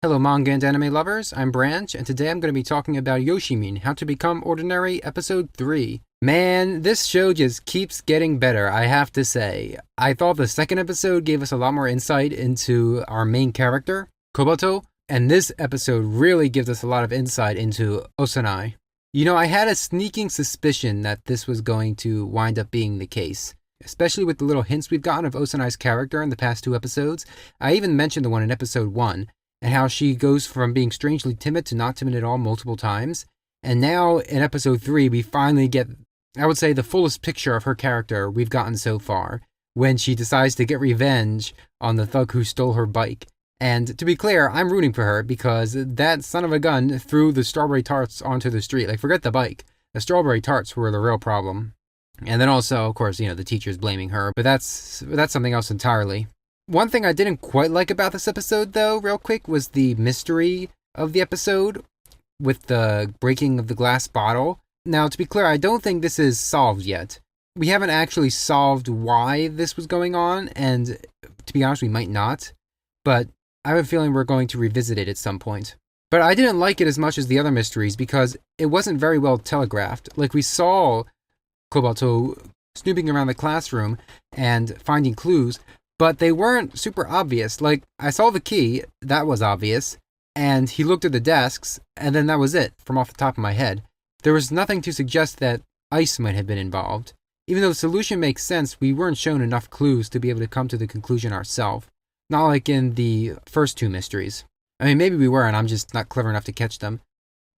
Hello manga and anime lovers, I'm Branch, and today I'm going to be talking about YOSHIMIN, How to Become Ordinary, Episode 3. Man, this show just keeps getting better, I have to say. I thought the second episode gave us a lot more insight into our main character, Kobato, and this episode really gives us a lot of insight into Osanai. You know, I had a sneaking suspicion that this was going to wind up being the case, especially with the little hints we've gotten of Osanai's character in the past two episodes. I even mentioned the one in episode 1, and how she goes from being strangely timid to not timid at all multiple times. And now in episode 3, we finally get, I would say, the fullest picture of her character we've gotten so far, when she decides to get revenge on the thug who stole her bike. And to be clear, I'm rooting for her because that son of a gun threw the strawberry tarts onto the street. Like, forget the bike. The strawberry tarts were the real problem. And then also, of course, the teacher's blaming her, but that's something else entirely. One thing I didn't quite like about this episode, though, real quick, was the mystery of the episode with the breaking of the glass bottle. Now, to be clear, I don't think this is solved yet. We haven't actually solved why this was going on, and to be honest, we might not. But I have a feeling we're going to revisit it at some point. But I didn't like it as much as the other mysteries because it wasn't very well telegraphed. Like, we saw Kobato snooping around the classroom and finding clues, but they weren't super obvious. Like, I saw the key, that was obvious, and he looked at the desks, and then that was it, from off the top of my head. There was nothing to suggest that ice might have been involved. Even though the solution makes sense, we weren't shown enough clues to be able to come to the conclusion ourselves. Not like in the first two mysteries. I mean, maybe we were, and I'm just not clever enough to catch them.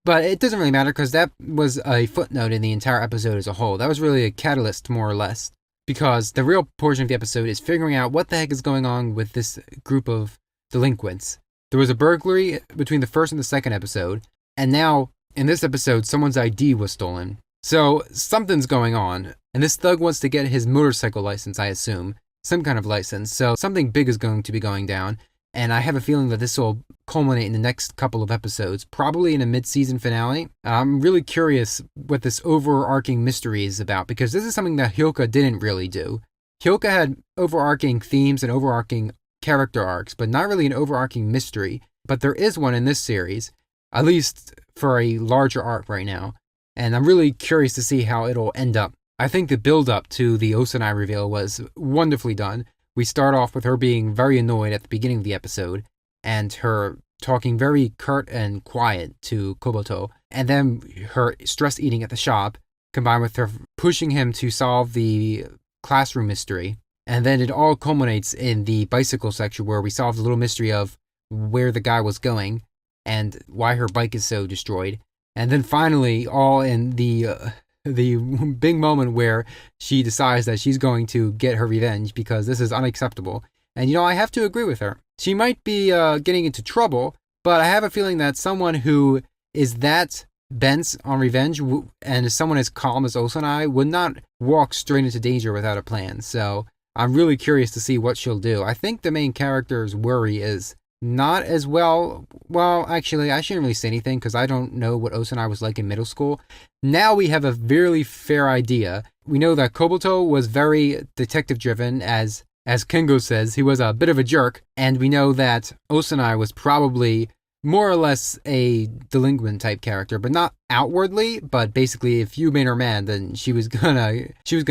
But it doesn't really matter, because that was a footnote in the entire episode as a whole. That was really a catalyst, more or less. Because the real portion of the episode is figuring out what the heck is going on with this group of delinquents. There was a burglary between the first and the second episode, and now, in this episode, someone's ID was stolen. So, something's going on, and this thug wants to get his motorcycle license, I assume. Some kind of license, so something big is going to be going down, and I have a feeling that this will culminate in the next couple of episodes, probably in a mid-season finale. I'm really curious what this overarching mystery is about, because this is something that Hyoka didn't really do. Hyoka had overarching themes and overarching character arcs, but not really an overarching mystery. But there is one in this series, at least for a larger arc right now, and I'm really curious to see how it'll end up. I think the build-up to the Osanai reveal was wonderfully done. We start off with her being very annoyed at the beginning of the episode, and her talking very curt and quiet to Kobato, and then her stress eating at the shop, combined with her pushing him to solve the classroom mystery. And then it all culminates in the bicycle section where we solve the little mystery of where the guy was going and why her bike is so destroyed. And then finally, all in the big moment where she decides that she's going to get her revenge because this is unacceptable. And I have to agree with her. She might be getting into trouble, but I have a feeling that someone who is that bent on revenge and is someone as calm as Osanai would not walk straight into danger without a plan. So I'm really curious to see what she'll do. I think the main character's worry is not as well, actually, I shouldn't really say anything because I don't know what Osanai was like in middle school. Now we have a really fair idea. We know that Kobato was very detective-driven, as Kengo says, he was a bit of a jerk, and we know that Osanai was probably more or less a delinquent type character, but not outwardly, but basically if you made her mad, then she was gonna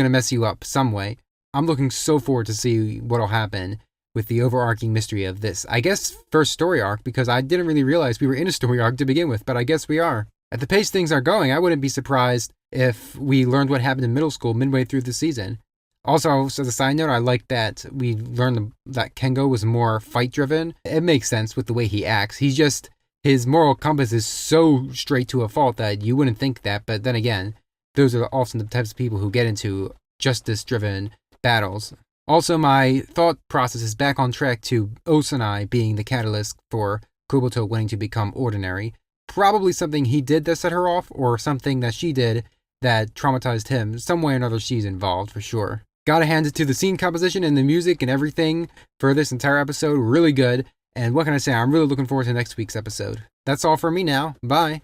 mess you up some way. I'm looking so forward to see what'll happen with the overarching mystery of this, I guess, first story arc, because I didn't really realize we were in a story arc to begin with, but I guess we are. At the pace things are going, I wouldn't be surprised if we learned what happened in middle school midway through the season. Also, as a side note, I like that we learned that Kengo was more fight-driven. It makes sense with the way he acts. His moral compass is so straight to a fault that you wouldn't think that, but then again, those are often the types of people who get into justice-driven battles. Also, my thought process is back on track to Osanai being the catalyst for Kobato wanting to become ordinary. Probably something he did that set her off, or something that she did that traumatized him. Some way or another she's involved, for sure. Gotta hand it to the scene composition and the music and everything for this entire episode. Really good. And what can I say? I'm really looking forward to next week's episode. That's all for me now. Bye.